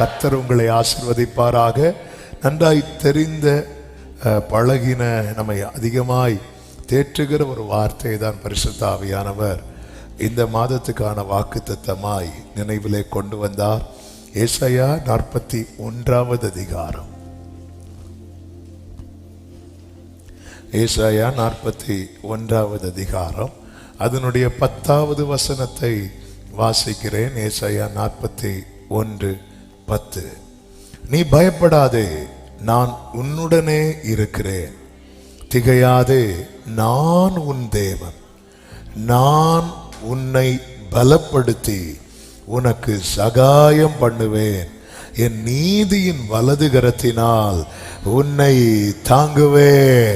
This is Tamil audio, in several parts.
கர்த்தர் உங்களை ஆசீர்வதிப்பாராக. நன்றாய் தெரிந்த பழகின நம்மை அதிகமாய் தேற்றுகிற ஒரு வார்த்தை தான் பரிசுத்த ஆவியானவர் இந்த மாதத்துக்கான வாக்குத்தத்தமாய் நினைவிலே கொண்டு வந்தார். ஏசாயா 41வது அதிகாரம். ஏசாயா 41வது அதிகாரம் அதனுடைய 10வது வசனத்தை வாசிக்கிறேன். ஏசாயா 41:10. நீ பயப்படாதே, நான் உன்னுடனே இருக்கிறேன். திகையாதே, நான் உன் தேவன். நான் உன்னை பலப்படுத்தி உனக்கு சகாயம் பண்ணுவேன். என் நீதியின் வலது கரத்தினால் உன்னை தாங்குவேன்.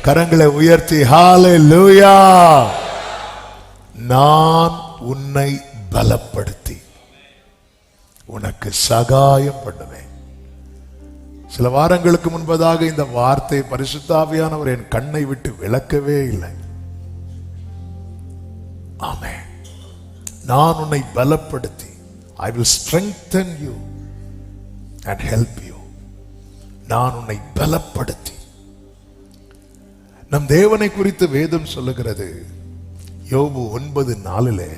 கரங்களை உயர்த்தி ஹல்லேலூயா. நான் உன்னை பலப்படுத்தி உனக்கு சகாயம் பண்ணுவேன். சில வாரங்களுக்கு முன்பதாக இந்த வார்த்தை பரிசுத்த ஆவியானவர் என் கண்ணை விட்டு விலக்கவே இல்லை. ஆமென். நான் உன்னை பலப்படுத்தி, I will strengthen you and help you. நான் உன்னை பலப்படுத்தி. நம் தேவனை குறித்து வேதம் சொல்லுகிறது, யோபு 9:4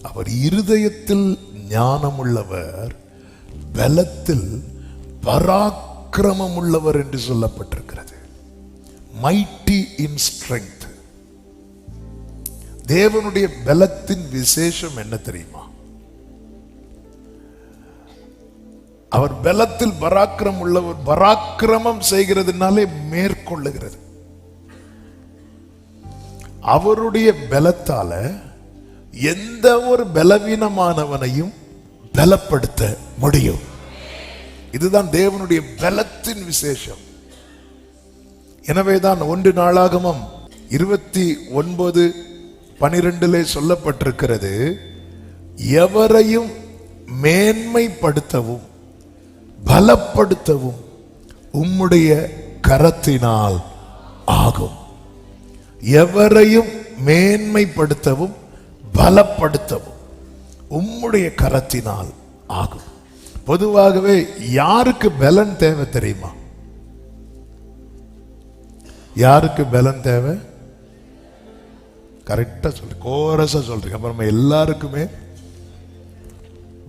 அவர் இருதயத்தில் ஞானமுள்ளவர், பலத்தில் பராக்கிரமம் உள்ளவர் என்று சொல்லப்பட்டிருக்கிறது. mighty in strength. தேவனுடைய பலத்தின் விசேஷம் என்ன தெரியுமா? அவர் பலத்தில் பராக்கிரமம் உள்ளவர். பராக்கிரமம் செய்கிறதுனாலே மேற்கொள்ளுகிறது. அவருடைய பலத்தால எந்த ஒரு பலவீனமானவனையும் பலப்படுத்த முடியும். இதுதான் தேவனுடைய பலத்தின் விசேஷம். எனவேதான் 1 நாளாகமம் 29:12 சொல்லப்பட்டிருக்கிறது, எவரையும் மேன்மைப்படுத்தவும் பலப்படுத்தவும் உம்முடைய கரத்தினால் ஆகும். எவரையும் மேன்மைப்படுத்தவும் பலப்படுத்தவும் உம்முடைய கரத்தினால் ஆகும். பொதுவாகவே யாருக்கு பலன் தேவை தெரியுமா? யாருக்கு பலன் தேவை? கரெக்டா சொல்லு, கோரஸா சொல்றீங்க. அப்புறமா எல்லாருக்குமே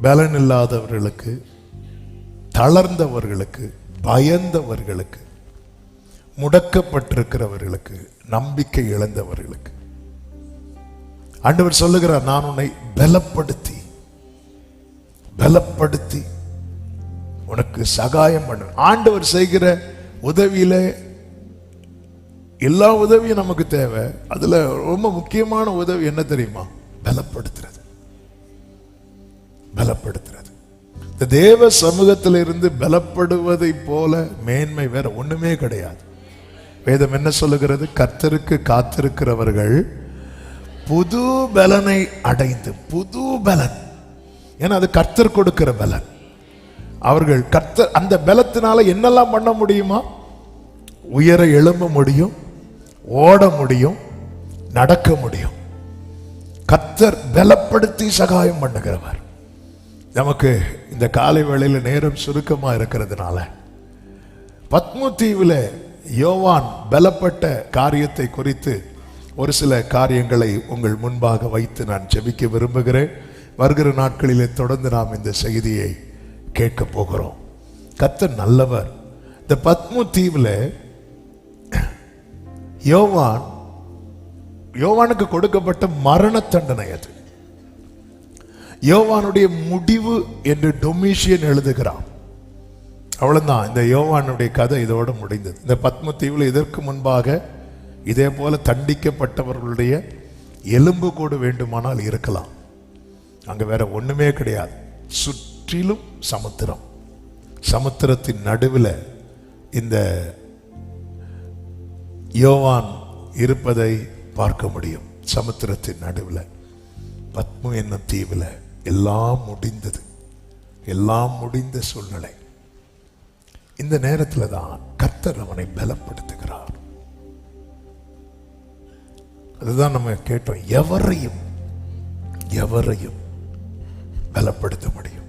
பலன் இல்லாதவர்களுக்கு, தளர்ந்தவர்களுக்கு, பயந்தவர்களுக்கு, முடக்கப்பட்டிருக்கிறவர்களுக்கு, நம்பிக்கை இழந்தவர்களுக்கு ஆண்டவர் சொல்லுகிறார், நான் உன்னை பலப்படுத்தி பலப்படுத்தி உனக்கு சகாயம் பண்ண. ஆண்டவர் செய்கிற உதவியில எல்லா உதவியும் நமக்கு தேவை. அதுல ரொம்ப முக்கியமான உதவி என்ன தெரியுமா? பலப்படுத்துறது. பலப்படுத்துறது. இந்த தேவ சமூகத்தில் இருந்து பலப்படுவதை போல மேன்மை வேற ஒண்ணுமே கிடையாது. வேதம் என்ன சொல்லுகிறது? கர்த்தருக்கு காத்திருக்கிறவர்கள் புது பலனை அடைந்து, புது பலன். ஏன்னா அது கர்த்தர் கொடுக்கிற பலன். அவர்கள் கர்த்தர் அந்த பலத்தினால என்னெல்லாம் பண்ண முடியுமா? உயர எழும்ப முடியும், ஓட முடியும், நடக்க முடியும். கர்த்தர் பலப்படுத்தி சகாயம் பண்ணுகிறவர். நமக்கு இந்த காலை வேளையில் நேரம் சுருக்கமா இருக்கிறதுனால பத்மு தீவுல யோவான் பலப்பட்ட காரியத்தை குறித்து ஒரு சில காரியங்களை உங்கள் முன்பாக வைத்து நான் ஜெபிக்க விரும்புகிறேன். வருகிற நாட்களிலே தொடர்ந்து நாம் இந்த செய்தியை கேட்க போகிறோம். கர்த்தர் நல்லவர். இந்த பத்மு தீவுல யோவானுக்கு கொடுக்கப்பட்ட மரண தண்டனை அது. யோவானுடைய முடிவு என்று டொமிஷியன் எழுதுகிறான். அவ்வளவுதான், இந்த யோவானுடைய கதை இதோடு முடிந்தது. இந்த பத்மு தீவுல இதற்கு முன்பாக இதே போல தண்டிக்கப்பட்டவர்களுடைய எலும்பு கூடு வேண்டுமானால் இருக்கலாம். அங்க வேற ஒண்ணுமே கிடையாது. சுற்றிலும் சமுத்திரம். சமுத்திரத்தின் நடுவில் இந்த யோவான் இருப்பதை பார்க்க முடியும். சமுத்திரத்தின் நடுவில் பத்மு என்னும் தீவுல எல்லாம் முடிந்தது. எல்லாம் முடிந்த சூழ்நிலை. இந்த நேரத்தில் தான் கர்த்தர் அவனை பலப்படுத்துகிறார். அதுதான் நம்ம கேட்டோம். எவரையும் பலப்படுத்த முடியும்.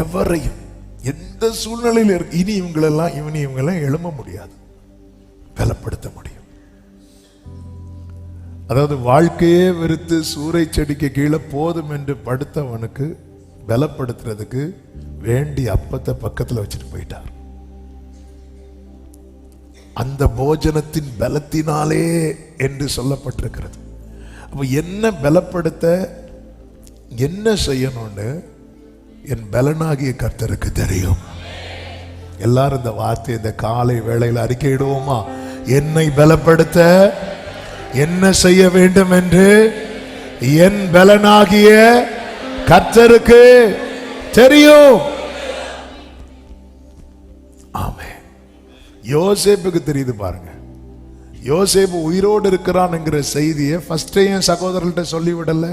எவரையும் எந்த சூழ்நிலையில் இனி இவங்களெல்லாம் எழும்ப முடியாது, பலப்படுத்த முடியும். அதாவது வாழ்க்கையே வெறுத்து சூறை செடிக்கு கீழே போதும் என்று படுத்தவனுக்கு பலப்படுத்துறதுக்கு வேண்டிய அப்பத்தை பக்கத்தில் வச்சுட்டு போயிட்டார். அந்த போஜனத்தின் பலத்தினாலே என்று சொல்லப்பட்டிருக்கிறது. அப்ப என்ன பலப்படுத்த என்ன செய்யணும்னு என் பலனாகிய கர்த்தருக்கு தெரியும். எல்லாரும் இந்த வார்த்தை இந்த காலை வேளையில் அறிக்கையிடுவோமா? என்னை பலப்படுத்த என்ன செய்ய வேண்டும் என்று என் பலனாகிய கர்த்தருக்கு தெரியும். ஆமென். யோசேப்புக்கு தெரியுது பாருங்க. யோசேப்பு உயிரோடு இருக்கிறான் என்கிற செய்தியை ஃபர்ஸ்ட் என் சகோதரர்கிட்ட சொல்லிவிடல,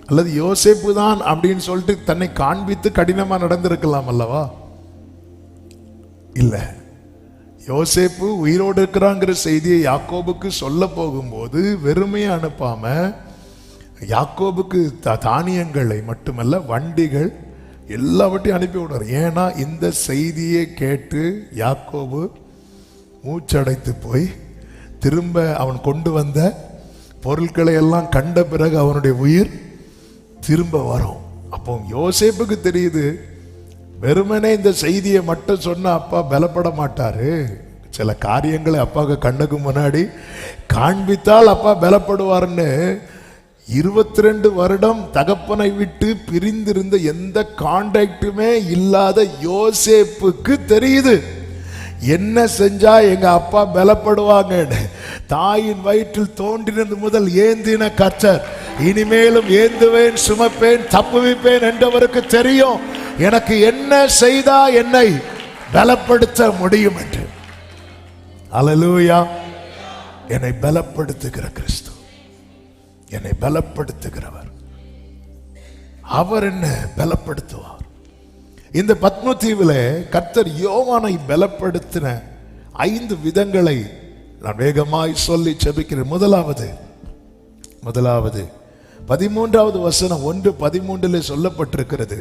அல்லது யோசேப்பு தான் அப்படின்னு சொல்லிட்டு தன்னை காண்பித்து கடினமா நடந்திருக்கலாம் அல்லவா? இல்ல, யோசேப்பு உயிரோடு இருக்கிறாங்கிற செய்தியை யாக்கோபுக்கு சொல்ல போகும்போது வெறுமையை அனுப்பாம யாக்கோபுக்கு தானியங்களை மட்டுமல்ல வண்டிகள் எல்லாவற்றையும் அனுப்பி விடுறார். ஏன்னா இந்த செய்தியை கேட்டு யாக்கோபு மூச்சடைத்து போய் திரும்ப அவன் கொண்டு வந்த பொருட்களை எல்லாம் கண்ட பிறகு அவனுடைய உயிர் திரும்ப வரும். அப்போ யோசேப்புக்கு தெரியுது, வெறுமனே இந்த செய்தியை மட்டும் சொன்ன அப்பா பலப்பட மாட்டாரு, சில காரியங்களை அப்பாவுக்கு கண்ணுக்கு முன்னாடி காண்பித்தால் அப்பா பலப்படுவார்னு 22 வருடம் தகப்பனை விட்டு பிரிந்திருந்த எந்த கான்டாக்டுமே இல்லாத யோசேப்புக்கு தெரியுது என்ன செஞ்சா எங்க அப்பா பலப்படுவாங்க. தாயின் வயிற்றில் தோன்றினது முதல் ஏந்தின கர்த்தர் இனிமேலும் ஏந்துவேன், சுமப்பேன், தப்புவிப்பேன் என்றவருக்கு தெரியும் எனக்கு என்ன செய்தா என்னை பலப்படுத்த முடியும் என்று. அல்லேலூயா. என்னை பலப்படுத்துகிற கிறிஸ்து, என்னை பலப்படுத்துகிறவர், அவர் என்ன பலப்படுத்துவார். இந்த பத்ம தீவில கர்த்தர் யோவானை பலப்படுத்தின 5 விதங்களை நான் வேகமாய் சொல்லி செபிக்கிறேன். முதலாவது 13வது வசனம் 1:13 சொல்லப்பட்டிருக்கிறது.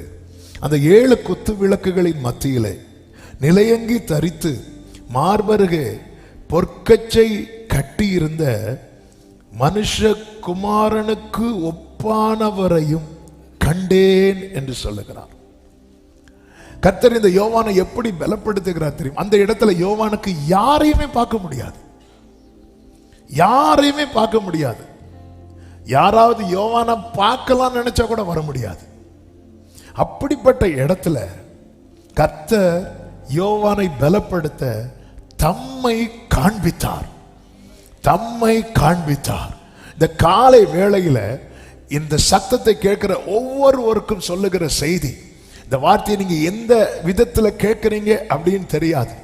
அந்த 7 குத்து விளக்குகளின் மத்தியிலே நிலையங்கி தரித்து மார்பருகே பொற்கச்சை கட்டியிருந்த மனுஷகுமாரனுக்கு ஒப்பானவரையும் கண்டேன் என்று சொல்லுகிறார். கர்த்தர் இந்த யோவானை எப்படி பலப்படுத்துகிறார் தெரியும்? அந்த இடத்துல யோவானுக்கு யாரையுமே பார்க்க முடியாது. யாராவது யோவானை பார்க்கலாம் நினைச்சா கூட வர முடியாது. அப்படிப்பட்ட இடத்துல கர்த்தர் யோவானை பலப்படுத்த தம்மை காண்பித்தார். இந்த காலை வேளையில இந்த சத்தத்தை கேட்கிற ஒவ்வொருவருக்கும் சொல்லுகிற செய்தி, இந்த வார்த்தையை நீங்க எந்த விதத்துல கேட்கிறீங்க அப்படின்னு தெரியாது.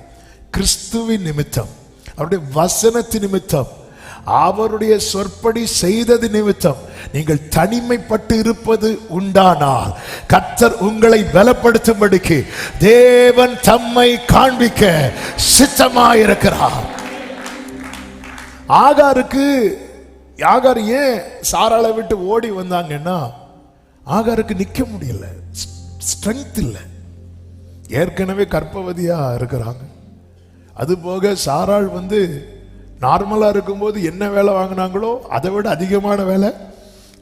கிறிஸ்துவின் நிமித்தம், அவருடைய வசனத்தின் நிமித்தம், அவருடைய சொற்படி செய்தது நிமித்தம் நீங்கள் தனிமைப்பட்டு இருப்பது உண்டானால் கர்த்தர் உங்களை பலப்படுத்தும்படிக்கு தேவன் தம்மை காண்பிக்க சித்தமாயிருக்கிறார். ஆகார் ஏன் சாராளை விட்டு ஓடி வந்தாங்கன்னா, ஆகாருக்கு நிக்க முடியல, ஸ்ட்ரென்த் இல்லை. ஏற்கனவே கர்ப்பவதியா இருக்கிறாங்க. அது போக சாராள் நார்மலா இருக்கும்போது என்ன வேலை வாங்கினாங்களோ அதை விட அதிகமான வேலை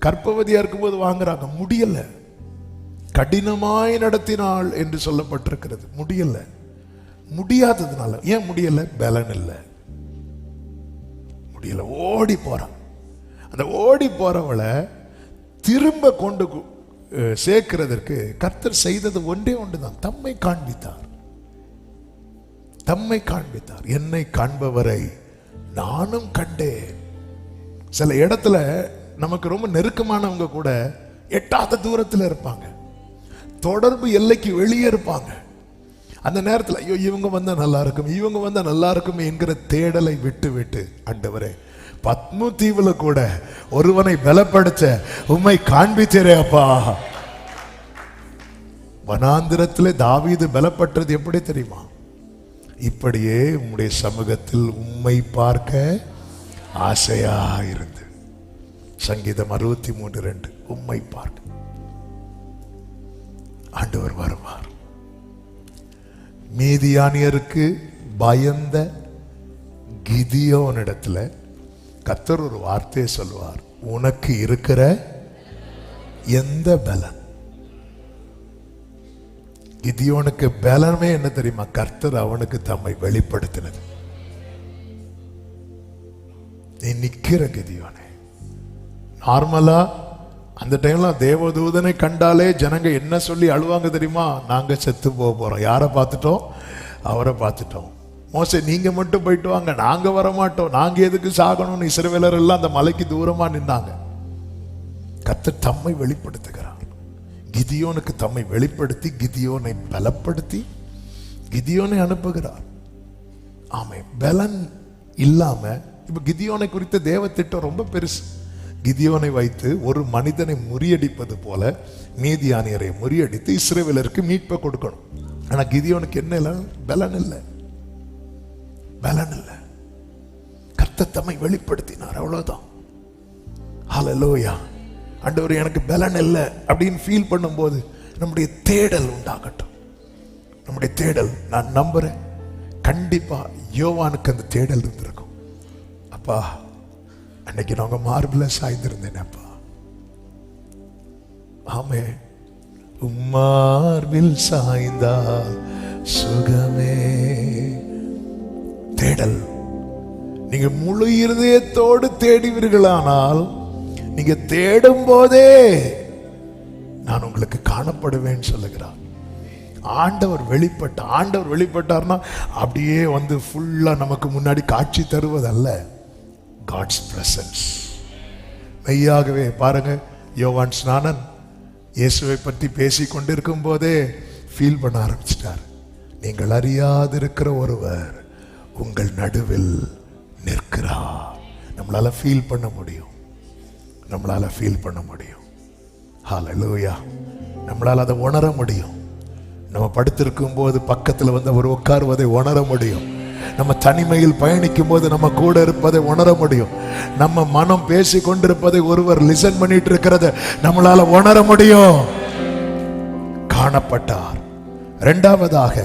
கர்ப்பவதியா இருக்கும்போது வாங்குறாங்க. முடியல, கடினமாய் நடத்தினாள் என்று சொல்லப்பட்டிருக்கிறது. முடியாததுனால. ஏன் முடியல? பலன் இல்லை, முடியல. ஓடி போறான். அந்த ஓடி போறவளை திரும்ப கொண்டு சேர்க்கிறதற்கு கர்த்தர் செய்தது ஒன்றே ஒன்றுதான், தம்மை காண்பித்தார். என்னை காண்பவரை நானும் கண்டேன். சில இடத்துல நமக்கு ரொம்ப நெருக்கமானவங்க கூட எட்டாத தூரத்தில் இருப்பாங்க, தொடர்பு எல்லைக்கு வெளியே இருப்பாங்க. அந்த நேரத்தில் ஐயோ இவங்க வந்தா நல்லா இருக்கும் என்கிற தேடலை விட்டு ஆண்டவரே, பத்ம தீவுல கூட ஒருவனை பலப்படுத்த உம்மை காண்பித்தீரே அப்பா. வனாந்திரத்திலே தாவீது பலப்பட்டது எப்படி தெரியுமா? இப்படியே உம்முடைய சமூகத்தில் உம்மை பார்க்க ஆசையா இருந்து. சங்கீதம் 63:2 உம்மை பார்க்க. ஆண்டவர் வருவார். மீதியானியருக்கு பயந்த கிதியோனிடத்துல கர்த்தர் ஒரு வார்த்தையை சொல்லுவார், உனக்கு இருக்கிற எந்த பலன். கிதியோனுக்கு பலமே என்ன தெரியுமா? கர்த்தர் அவனுக்கு தம்மை வெளிப்படுத்தினது. நீ நிக்கிற கிதியோனே. நார்மலா அந்த டைம்ல தேவதூதனை கண்டாலே ஜனங்க என்ன சொல்லி அழுவாங்க தெரியுமா? நாங்க செத்து போறோம். யாரை பார்த்துட்டோம்? அவரை பார்த்துட்டோம். மோசே நீங்க மட்டும் போயிட்டு வாங்க, நாங்க வர மாட்டோம், நாங்க எதுக்கு சாகணும்னு இஸ்ரவேலர் எல்லாம் அந்த மலைக்கு தூரமா நின்றாங்க. கர்த்தர் தம்மை வெளிப்படுத்துகிறார். கிதியோனுக்கு தம்மை வெளிப்படுத்தி கிதியோனை பலப்படுத்தி கிதியோனை அனுப்புகிறார். ஆமை பலன் இல்லாம இப்ப கிதியோனை குறித்த தேவ திட்டம் ரொம்ப பெருசு. கிதியோனை வைத்து ஒரு மனிதனை முறியடிப்பது போல மீதியானியரை முறியடித்து இஸ்ரவேலருக்கு மீட்பை கொடுக்கணும். ஆனா கிதியோனுக்கு என்ன இல்லை? பலன் இல்லை, பலன் இல்லை. கர்த்தர் தம்மை வெளிப்படுத்தினார், அவ்வளவுதான். ஹல்லேலூயா. ஆண்டவரே எனக்கு பலன் இல்லை அப்படின்னு ஃபீல் பண்ணும்போது நம்முடைய தேடல் உண்டாகட்டும். நம்முடைய தேடல், நான் நம்புறேன் கண்டிப்பா யோவானுக்கு அந்த தேடல் இருந்திருக்கும். அப்பா அன்னைக்கு நாங்க மார்பிள சாய்ந்திருந்தேன் அப்பா. ஆமே, மார்பில் சாய்ந்தால் சுகமே. தேடல். நீங்க முழு இருதயத்தோடு தேடுவீர்களானால் நீங்க தேடும் போதே நான் உங்களுக்கு காணப்படுவேன் சொல்லுகிறார். ஆண்டவர் வெளிப்பட்டார்னா அப்படியே வந்து ஃபுல்லா நமக்கு முன்னாடி காட்சி தருவதல்ல. God's presence. மெய்யாகவே பாருங்க, யோவான் ஸ்நானன் இயேசுவை பற்றி பேசி கொண்டிருக்கும் போதே ஃபீல் பண்ண ஆரம்பிச்சிட்டார். நீங்கள் அறியாதிருக்கிற ஒருவர் உங்கள் நடுவில் நிற்கிறார். நம்மளால ஃபீல் பண்ண முடியும், நம்மளால ஃபீல் பண்ண முடியும். ஹல்லேலூயா. நம்மளால அதை உணர முடியும். நம்ம படுத்திருக்கும் போது பக்கத்தில் வந்து அவர் உட்காருவதை உணர முடியும். நம்ம தனிமையில் பயணிக்கும் போது நம்ம கூட இருப்பதை உணர முடியும். நம்ம மனம் பேசி கொண்டிருப்பதை ஒருவர் லிசன் பண்ணிட்டு இருக்கிறத நம்மளால உணர முடியும். காணப்பட்டார். இரண்டாவதாக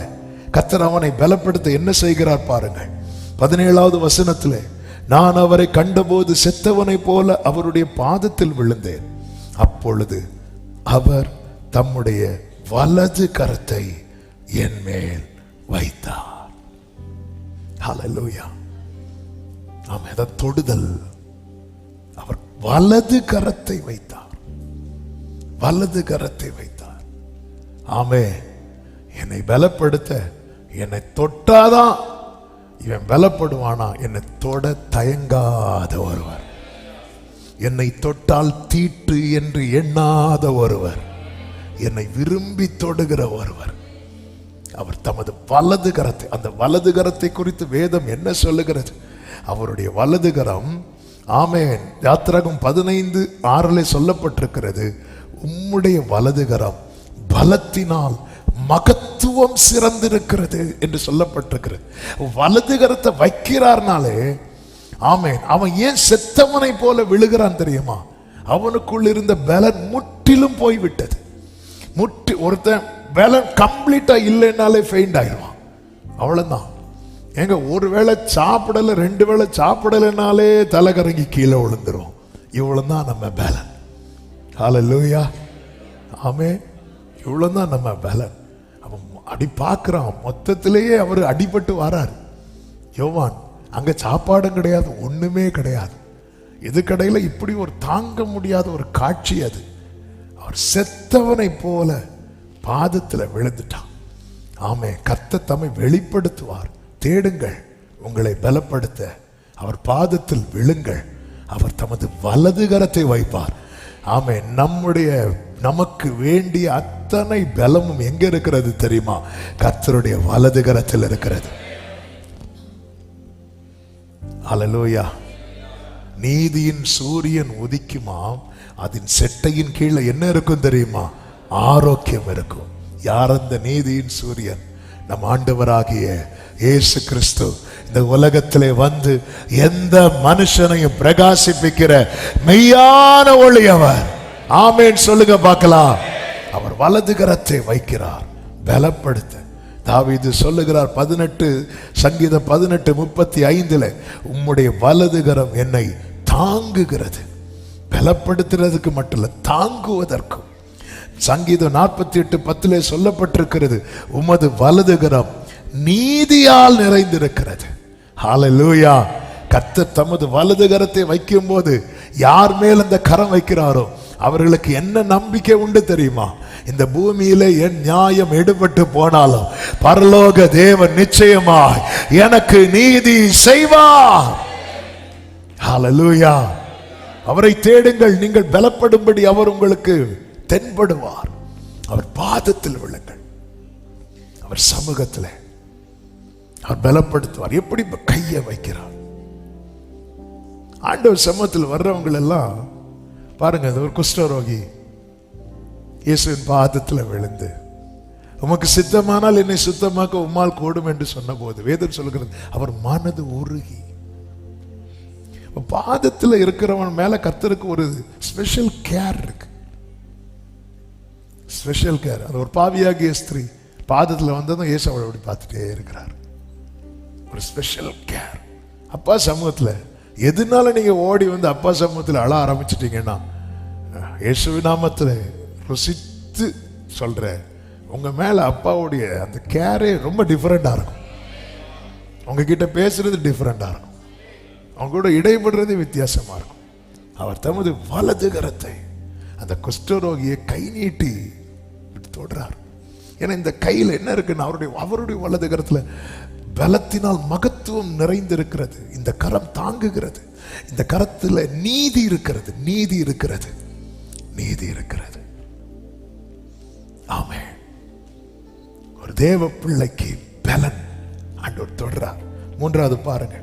கர்த்தர் அவனை பலப்படுத்த என்ன செய்கிறார் பாருங்கள். 17வது வசனத்திலே, நான் அவரை கண்டபோது செத்தவனை போல அவருடைய பாதத்தில் விழுந்தேன். அப்பொழுது அவர் தம்முடைய வலது கரத்தை என் மேல் வைத்தார். ஹல்லேலூயா. ஆமென். அத தொடுதல். அவர் வலது கரத்தை வைத்தார், வலது கரத்தை வைத்தார். ஆமென். என்னை பலப்படுத்த, என்னை தொட்டாதான் இவன் பலப்படுவானா? என்னை தொட தயங்காத ஒருவர், என்னை தொட்டால் தீட்டு என்று எண்ணாத ஒருவர், என்னை விரும்பி தொடுகிற ஒருவர், அவர் தமது வலது கரத்தை, அந்த வலது கரத்தை குறித்து வேதம் என்ன சொல்லுகிறது? அவருடைய வலது கரம், ஆமென், யாத்திராகமம் 15:6 சொல்லப்பட்டிருக்கிறது, உம்முடைய வலது கரம் பலத்தினால் மகத்துவம் சிறந்திருக்கிறது என்று சொல்லப்பட்டிருக்கிறது. வலது கரத்தை வைக்கிறார்னாலே, ஆமென், அவன் ஏன் செத்தவனை போல விழுகிறான் தெரியுமா? அவனுக்குள் இருந்த பலன் முற்றிலும் போய்விட்டது. ஒருத்தன் பலன் கம்ப்ளீட்டா இல்லைன்னாலே ஃபெயிண்ட் ஆயிடுவான். அவ்வளவுதான். எங்க ஒருவேளை சாப்பிடல, 2 வேளை சாப்பிடலைனாலே தலை கறங்கி கீழே விழுந்துரும். இவ்வளவுதான் நம்ம பலன். ஹல்லேலூயா. ஆமென். இவ்வளவுதான் நம்ம பலன். அவன் அடி பார்க்கிறான், மொத்தத்திலேயே அவர் அடிபட்டு வராரு. யோவான் அங்க சாப்பாடும் கிடையாது, ஒண்ணுமே கிடையாது. இது கடையில இப்படி ஒரு தாங்க முடியாத ஒரு காட்சி அது. அவர் செத்தவனை போல பாதத்தில் விழுந்துட்டான். ஆமே, கர்த்தர் தம்மை வெளிப்படுத்துவார். தேடுங்கள், உங்களை பலப்படுத்த அவர் பாதத்தில் விழுங்கள். அவர் தமது வலது கரத்தை வைப்பார். ஆமே, நமக்கு வேண்டிய அத்தனை பலமும் எங்க இருக்கிறது தெரியுமா? கர்த்தருடைய வலது கரத்தில் இருக்கிறது. ஹல்லேலூயா. நீதியின் சூரியன் உதிக்குமாம், அதன் செட்டையின் கீழே என்ன இருக்கும் தெரியுமா? ஆரோக்கியம் இருக்கும். யார் அந்த நீதியின் சூரியன்? நம் ஆண்டவராகிய இயேசு கிறிஸ்து இந்த உலகத்திலே வந்து எந்த மனுஷனையும் பிரகாசிப்பிக்கிற மெய்யான ஒளி அவர். ஆமென் சொல்லுங்க பார்க்கலாம். அவர் வலது கரத்தை வைக்கிறார் பலப்படுத்த. தாவீது சொல்லுகிறார் 18 சங்கீதம் 18:35 உம்முடைய வலது கரம் என்னை தாங்குகிறது. பலப்படுத்துறதுக்கு மட்டும் இல்ல, தாங்குவதற்கும். சங்கீதம் 48:10 சொல்லப்பட்டிருக்கிறது, உமது வலது கரம் நீதியால் நிறைந்திருக்கிறது. ஹல்லேலூயா. கர்த்தர் தமது வலது கரத்தை வைக்கும் போது யார் மேல் அந்த கரம் வைக்கிறாரோ அவர்களுக்கு என்ன நம்பிக்கை உண்டு தெரியுமா? இந்த பூமியில என் நியாயம் எடுபட்டு போனாலும் பரலோக தேவன் நிச்சயமாய் எனக்கு நீதி செய்வார். ஹல்லேலூயா. அவரை தேடுங்கள், நீங்கள் பலப்படும்படி அவர் உங்களுக்கு தென்படுவார். அவர் பாதத்தில் விழுங்கள், அவர் சமூகத்தில் அவர் பலப்படுத்துவார். எப்படி கையை வைக்கிறார். ஆண்டவர் சமூகத்தில் வர்றவங்க எல்லாம் பாருங்க, ஒரு குஷ்டரோகி இயேசுவின் பாதத்தில் விழுந்து, உமக்கு சித்தமானால் என்னை சுத்தமாக்க உம்மால் கூடும் என்று சொன்ன போது வேதம் சொல்கிறது அவர் மனது உருகி. பாதத்தில் இருக்கிறவன் மேல கர்த்தருக்கு ஒரு ஸ்பெஷல் கேர் இருக்கு, ஸ்பெஷல் கேர். அது ஒரு பாவியாகிய ஸ்திரீ பாதத்தில் வந்ததும் இயேசு அவளை அப்படி பார்த்துட்டே இருக்கிறார். ஒரு ஸ்பெஷல் கேர். அப்பா சமூகத்தில் எதுனால நீங்க ஓடி வந்து அப்பா சமூகத்தில் அழ ஆரம்பிச்சிட்டீங்கன்னா, இயேசு நாமத்தில் ருசித்து சொல்ற உங்க மேல அப்பாவுடைய அந்த கேரே ரொம்ப டிஃபரெண்டா இருக்கும். உங்ககிட்ட பேசுறது டிஃபரெண்டா இருக்கும், அவங்க கூட இடைபடுறது வித்தியாசமா இருக்கும். அவர் தமது வலது கரத்தை அந்த குஷ்டரோகியை கை நீட்டி தொடுறார். ஏன்னா இந்த கையில் என்ன இருக்குன்னு அவருடைய வலது கரத்துல பலத்தினால் மகத்துவம் நிறைந்திருக்கிறது. இந்த கரம் தாங்குகிறது. இந்த கரத்துல நீதி இருக்கிறது, நீதி இருக்கிறது, நீதி இருக்கிறது. ஆமென். ஒரு தேவ பிள்ளைக்கு பலன் ஆண்டவர் தொடர்றார். மூன்றாவது பாருங்க,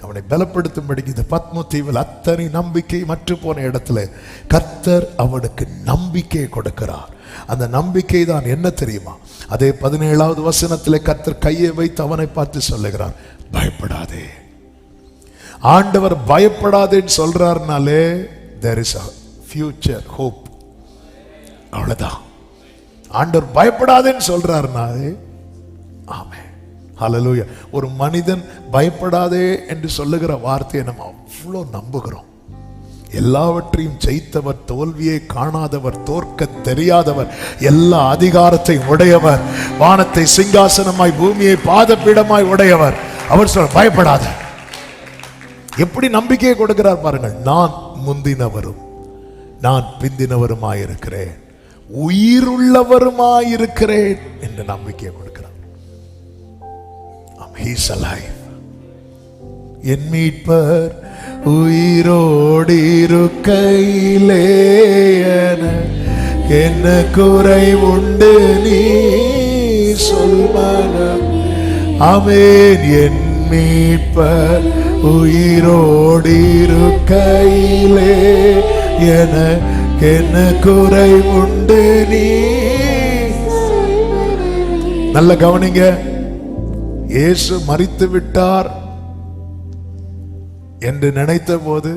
அவனை பலப்படுத்தும்படிக்கு இந்த பத்ம தீவில் அத்தனை நம்பிக்கை மற்ற போன இடத்துல கர்த்தர் அவனுக்கு நம்பிக்கை கொடுக்கிறார். அந்த நம்பிக்கை தான் என்ன தெரியுமா? அதே 17வது வசனத்தில் கர்த்தர் கையை வைத்து அவனை பார்த்து சொல்லுகிறார், பயப்படாதே. ஆண்டவர் பயப்படாதேன்னு சொல்றாருனாலே there is a future hope. அவ்வளவுதான். ஆண்டவர் பயப்படாதேன்னு சொல்றாருனாலே ஆமென். ஹல்லேலூயா. ஒரு மனிதன் பயப்படாதே என்று சொல்லுகிற வார்த்தையை நம்ம அவ்வளோ நம்புகிறோம். எல்லாவற்றையும் ஜெயித்தவர், தோல்வியை காணாதவர், தோற்க தெரியாதவர், எல்லா அதிகாரத்தையும் உடையவர், வானத்தை சிங்காசனமாய் பூமியை பாதபீடமாய் உடையவர். அவர் சொல்ற பயப்படாத. எப்படி நம்பிக்கையை கொடுக்கிறார் பாருங்கள். நான் முந்தினவரும் நான் பிந்தினவருமாயிருக்கிறேன், உயிருள்ளவருமாயிருக்கிறேன் என்று நம்பிக்கையை கொடுக்கிறார். He is alive. என் மீட்பர் உயிரோடு இருக்கையிலே என்ன குறை உண்டு நீ சொல் மனம். ஆமென். என் மீட்பர் உயிரோடு இருக்கையிலே என்ன குறை உண்டு நீ. நல்ல கவனிங்க. இயேசு மரித்து விட்டார் என்று நினைத்த போது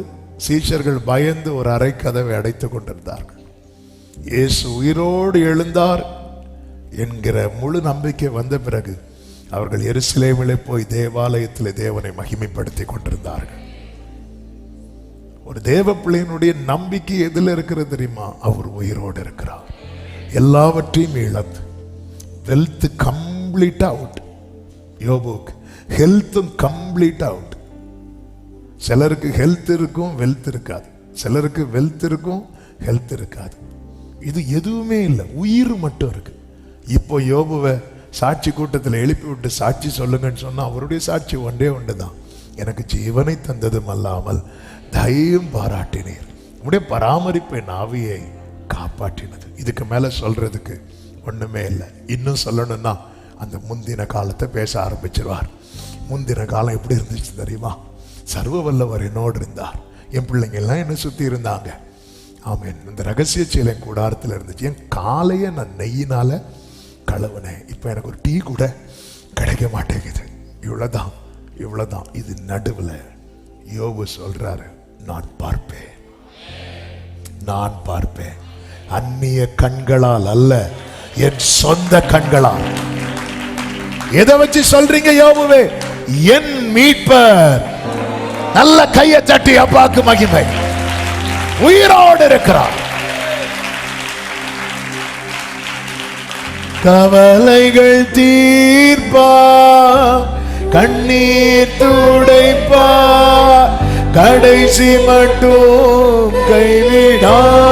சீஷர்கள் பயந்து ஒரு அறை கதவை அடைத்துக் கொண்டிருந்தார்கள். இயேசு உயிரோடு எழுந்தார் என்கிற முழு நம்பிக்கை வந்த பிறகு அவர்கள் எருசலேமிலே போய் தேவாலயத்தில் தேவனை மகிமைப்படுத்திக் கொண்டிருந்தார்கள். ஒரு தேவ பிள்ளையினுடைய நம்பிக்கை எதில் இருக்கிறது தெரியுமா? அவர் உயிரோடு இருக்கிறார். எல்லாவற்றையும் இழந்து வெல்த் கம்ப்ளீட் அவுட். யோபுக்கு ஹெல்த்தும் கம்ப்ளீட் அவுட். சிலருக்கு ஹெல்த் இருக்கும், வெல்த் இருக்காது. சிலருக்கு வெல்த் இருக்கும், ஹெல்த் இருக்காது. இது எதுவுமே இல்லை, உயிர் மட்டும் இருக்கு. இப்போ யோபுவை சாட்சி கூட்டத்தில் எழுப்பி விட்டு சாட்சி சொல்லுங்கன்னு சொன்னா அவருடைய சாட்சி ஒன்றே ஒன்றுதான், எனக்கு ஜீவனை தந்ததும் அல்லாமல் தைரியம் பாராட்டினீர், உடைய பராமரிப்பை நாவியை காப்பாற்றினது. இதுக்கு மேல சொல்றதுக்கு ஒண்ணுமே இல்லை. இன்னும் சொல்லணும்னா அந்த முந்தின காலத்தை பேச ஆரம்பிச்சிருவார். முந்தின காலம் எப்படி இருந்துச்சு தெரியுமா? சர்வ வல்லவர் என்னோடு இருந்தார், என் பிள்ளைங்க எல்லாம் என்ன சுத்தி இருந்தாங்க. ஆமென். இந்த ரகசிய சீலை கூடாரத்தில் இருந்துச்சு. என் காலையை நான் நெய்யினால கழுவுனேன். இப்போ எனக்கு ஒரு டீ கூட கிடைக்க மாட்டேங்குது. இவ்வளவுதான், இவ்வளவுதான். இது நடுவில் யோபு சொல்றாரு, நான் பார்ப்பேன், நான் பார்ப்பேன். அந்நிய கண்களால் அல்ல, என் சொந்த கண்களால். எதை வச்சு சொல்றீங்க யோபுவே? என் மீட்பர். நல்ல கையை தட்டி அப்பாக்கு மகிமை. உயிரோடு இருக்கிறார். கவலைகள் தீர்ப்பா, கண்ணீர் துடைப்பா, கடைசி மட்டும் கைவிடாதிருப்பா.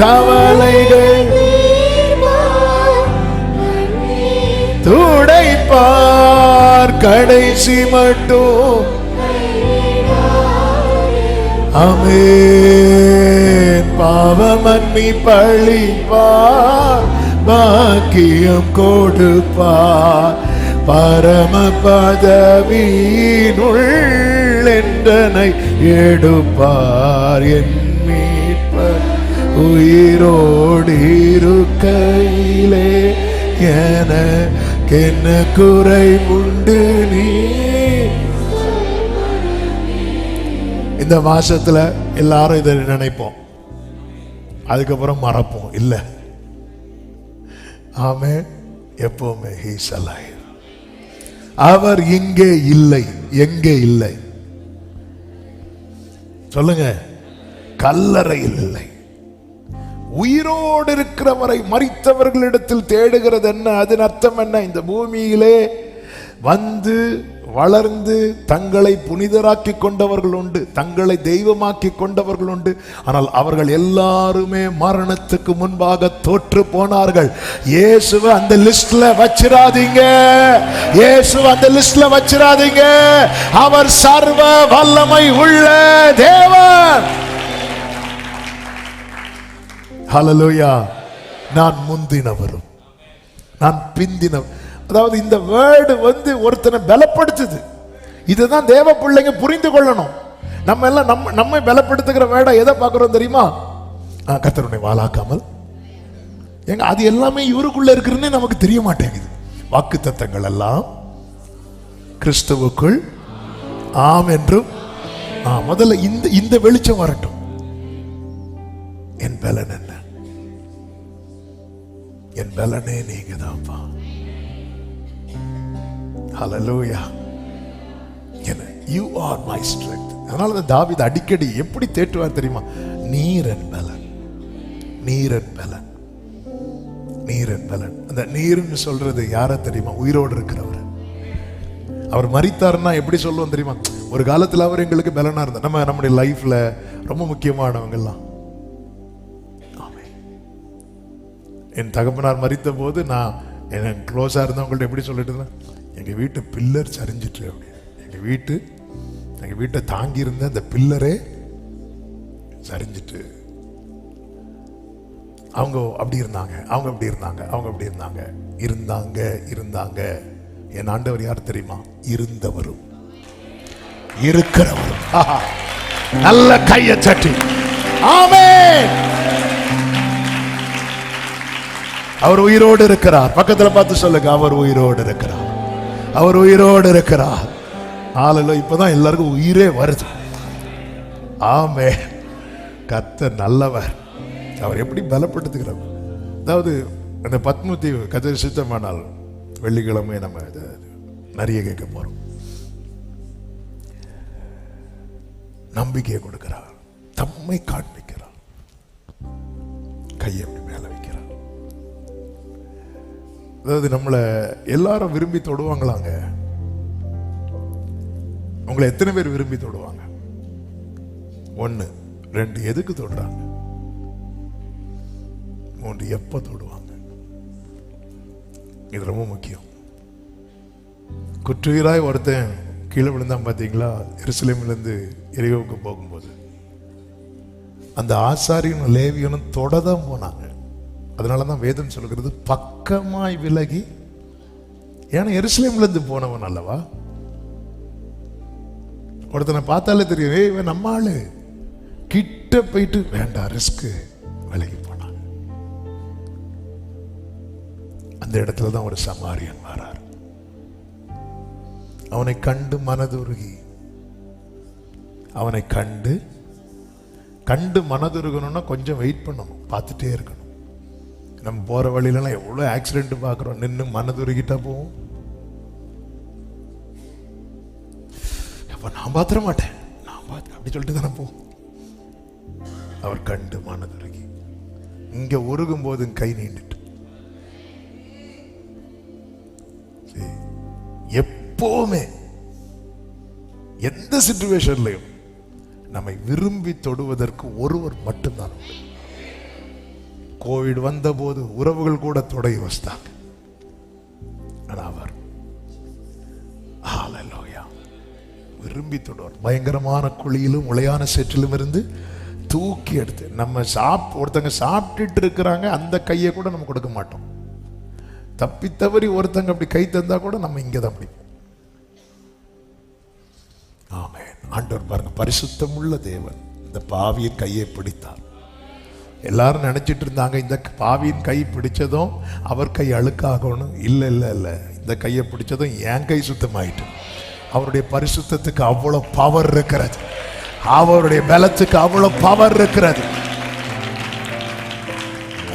கவலைகள் துடைப்பார், கடைசி மட்டும். ஆமென். பாவமன்னி பழிப்பார், பாக்கியம் கொடுப்பார், பரம பதவியினுள் என்றனை எடுப்பார். என் மீட்பர் உயிரோடு இருக்கையிலே எனக்கென்ன குறை உண்டு? நீ இந்த மாசத்துல எல்லாரும் இதை நினைப்போம், அதுக்கப்புறம் மறப்போம். இல்ல, ஆமென். எப்பவுமே he is alive. அவர் இங்கே இல்லை. எங்கே இல்லை சொல்லுங்க? கல்லறையில் இல்லை. உயிரோடு இருக்கிறவரை மரித்தவர்களிடத்தில் தேடுகிறது என்ன? அதன் அர்த்தம் என்ன? இந்த பூமியிலே வந்து வளர்ந்து தங்களை புனிதராக்கி கொண்டவர்கள் உண்டு, தங்களை தெய்வமாக்கி கொண்டவர்கள் உண்டு. ஆனால் அவர்கள் எல்லாருமே மரணத்துக்கு முன்பாக தோற்று போனார்கள். இயேசுவை அந்த லிஸ்ட்ல வச்சிராதீங்க. இயேசுவை அந்த லிஸ்ட்ல வச்சிராதீங்க. அவர் சர்வ வல்லமை உள்ள தேவன். ஹல்லேலூயா. நான் முந்தினவரும் நான் பிந்தினவர். அதாவது இந்த வேர்டு வந்து ஒருத்தனை பலப்படுத்துது. இதுதான் தேவ பிள்ளைங்க புரிந்து கொள்ளணும். நம்ம எல்லாம் நம்மை பலப்படுத்துகிற வேர்டை எதை பார்க்கிறோம் தெரியுமா? கர்த்தருடைய வாளாக்காமல் எங்க அது எல்லாமே இவருக்குள்ள இருக்குன்னு நமக்கு தெரிய மாட்டேங்குது. வாக்குத்தத்தங்கள் எல்லாம் கிறிஸ்துவுக்குள் ஆம் என்றும். முதல்ல இந்த வெளிச்சம் வரட்டும். என் பலன் என்ன? என் பலனே நீங்க தான்ப்பா. ஹல்லேலூயா. You are my strength. அதனால தாவீது அடிக்கடி எப்படி தேற்றுவார் தெரியுமா? நீர் என் பலன், நீர் என் பலன், நீர் என் பலன். அந்த நீர்னு சொல்றது யார தெரியுமா? உயிரோடு இருக்கிறவர். அவர் மரித்தாருன்னா எப்படி சொல்லுவோம் தெரியுமா? ஒரு காலத்தில் அவர் எங்களுக்கு பலனா இருந்தார். நம்முடைய லைஃப்ல ரொம்ப முக்கியமானவங்க எல்லாம். என் தகப்பனார் மரித்த போது நான் எனக்கு க்ளோஸா இருந்தவங்கள்ட்ட எப்படி சொல்லிட்டு இருந்தேன்? எங்க வீட்டு பில்லர் சரிஞ்சிட்டு, அப்படி எங்க வீட்டை தாங்கி இருந்த அந்த பில்லரே சரிஞ்சிட்டு. அவங்க அப்படி இருந்தாங்க, அவங்க அப்படி இருந்தாங்க, அவங்க அப்படி இருந்தாங்க, இருந்தாங்க. என் ஆண்டவர் யார் தெரியுமா? இருந்தவரும் இருக்கிறவரும். நல்ல கையை தட்டி ஆமென். அவர் உயிரோடு இருக்கிறார். பக்கத்துல பார்த்து சொல்லுங்க, அவர் உயிரோடு இருக்கிறார். அவர் உயிரோடு இருக்கிறார். ஹல்லேலூயா. இப்பதான் எல்லாருக்கும் உயிரே வருது. ஆமென். கர்த்தர் நல்லவர். அவர் எப்படி பலப்படுத்துகிறார்? அதாவது அந்த பத்மதீவு கர்த்தர் சித்தமானால் வெள்ளிக்கிழமை நம்ம நிறைய கேட்க போறோம். நம்பிக்கையை கொடுக்கிறார், தம்மை காண்பிக்கிறார், கையை மேல வைக்கிறார். அதாவது நம்மளை எல்லாரும் விரும்பி தொடுவாங்களாங்க. உங்களை எத்தனை பேர் விரும்பி தொடுவாங்க? 1 2 எதுக்கு தொடுறாங்க? 3 எப்ப தொடுவாங்க? இது ரொம்ப முக்கியம். குற்றுயிராய் ஒருத்தன் கீழே விழுந்தான் பார்த்தீங்களா? எருசலேமில் இருந்து எரிகோவுக்கு போகும்போது அந்த ஆசாரியனும் லேவியனும் தொடதான் போனாங்க. அதனாலதான் வேதம் சொல்கிறது பக்கமாய் விலகி. ஏன்னா எருசலேம்ல இருந்து போனவன் அல்லவா? ஒருத்தனை பார்த்தாலே தெரியும், இவன் நம்ம ஆளு. கிட்ட போயிட்டு வேண்டாம் ரிஸ்க், விலகி போனாங்க. அந்த இடத்துலதான் ஒரு சமாரியன் வரார். அவனை கண்டு மனதுருகி, அவனை கண்டு கண்டு மனதுருகணும்னா கொஞ்சம் வெயிட் பண்ணணும், பார்த்துட்டே இருக்கணும். நம்ம போகிற வழியிலலாம் எவ்வளோ ஆக்சிடென்ட் பார்க்குறோம், நின்று மனதுருகிட்டா போவோம். அப்போ நான் பார்த்துட மாட்டேன், நான் பார்த்து அப்படி சொல்லிட்டு தானே போவோம். அவர் கண்டு மனதுருகி இங்க உருகும் போது கை நீண்டுட்டு எப்பவுமே எந்த சிச்சுவேஷன்லையும் நம்மை விரும்பி தொடுவதற்கு ஒருவர் மட்டும்தான். கோவிட் வந்த போது உறவுகள் கூட தொடை வந்தாங்க. அவர் விரும்பி தொடுவார். பயங்கரமான குழியிலும் உளையான சேற்றிலும் இருந்து தூக்கி எடுத்து நம்ம ஒருத்தங்க சாப்பிட்டுட்டு இருக்கிறாங்க, அந்த கையை கூட நம்ம கொடுக்க மாட்டோம். தப்பி தவறி ஒருத்தங்க அப்படி கை தந்தா கூட நம்ம இங்கே தான் பிடிப்போம். ஆமென். ஆண்டவர் பாருங்க, பரிசுத்தம் உள்ள தேவன் இந்த பாவியின் கையை பிடித்தார். எல்லாரும் நினைச்சிட்டு இருந்தாங்க இந்த பாவியின் கை பிடிச்சதும் அவர் கை அழுக்காகணும். இல்லை இல்லை இல்லை, இந்த கையை பிடிச்சதும் என் கை சுத்தமாயிட்டு. அவருடைய பரிசுத்தத்துக்கு அவ்வளவு பவர் இருக்கிறது, அவருடைய பலத்துக்கு அவ்வளவு பவர் இருக்கிறது.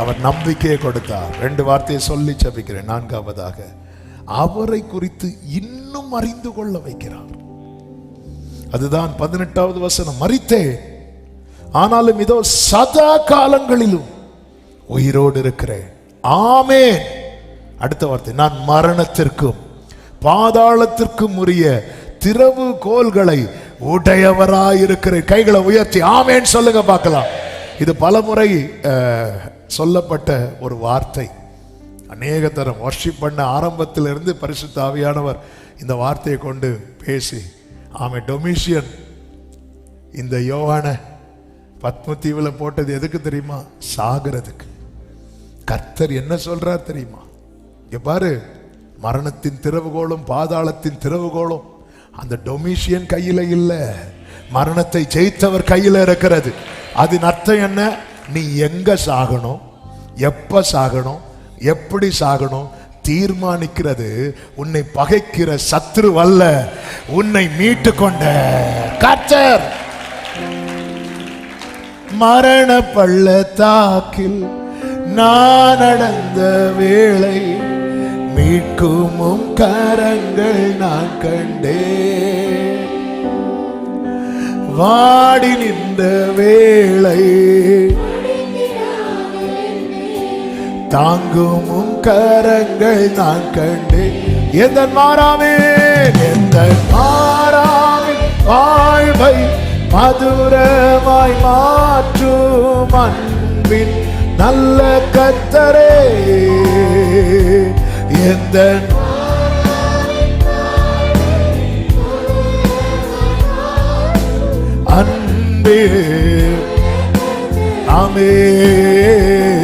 அவர் நம்பிக்கையை கொடுத்தார். 2 வார்த்தையை சொல்லி ஜெபிக்கிறேன். 4வதாக அவரை குறித்து இன்னும் அறிந்து கொள்ள வைக்கிறார். அதுதான் 18வது வசனம். மரித்தேன், ஆனாலும் இதோ சதா காலங்களிலும் உயிரோடு இருக்கிறேன். ஆமென். அடுத்த வார்த்தை, நான் மரணத்திற்கும் பாதாளத்திற்கும் உரிய திறவு கோல்களை உடையவராயிருக்கிறேன். கைகளை உயர்த்தி ஆமென் சொல்லுங்க பார்க்கலாம். இது பலமுறை சொல்லப்பட்ட ஒரு வார்த்தை. அநேக தரம் வர்ஷிப் பண்ண ஆரம்பத்திலிருந்து பரிசுத்த ஆவியானவர் இந்த வார்த்தையை கொண்டு பேசி ஆமென். டொமிஷியன் இந்த யோவானை பத்மதீவில் போட்டது எதுக்கு தெரியுமா? சாகிறதுக்கு. கர்த்தர் என்ன சொல்றார் தெரியுமா? இங்க பாரு, மரணத்தின் திறவுகோலும் பாதாளத்தின் திறவுகோலும் அந்த டொமிஷியன் கையில இல்ல, மரணத்தை ஜெயித்தவர் கையில இருக்கிறது. அதன் அர்த்தம் என்ன? நீ எங்க சாகணும், எப்ப சாகணும், எப்படி சாகணும் தீர்மானிக்கிறது உன்னை பகைக்கிற சத்ரு அல்ல, உன்னை மீட்டு கொண்ட கர்த்தர். மரண பள்ளத்தாக்கில் நான் நடந்த வேளை மீட்குமும் கரங்கள் நான் கண்டேன். வாடி நின்ற வேளை தாங்குமும் கரங்கள் நான் கண்டேன். எந்த மாறாமே எந்த மாறாமே வாழ்வை மதுரமாய் மாற்றும் அன்பின் நல்ல கர்த்தரே. எந்த அன்பே ஆமென்.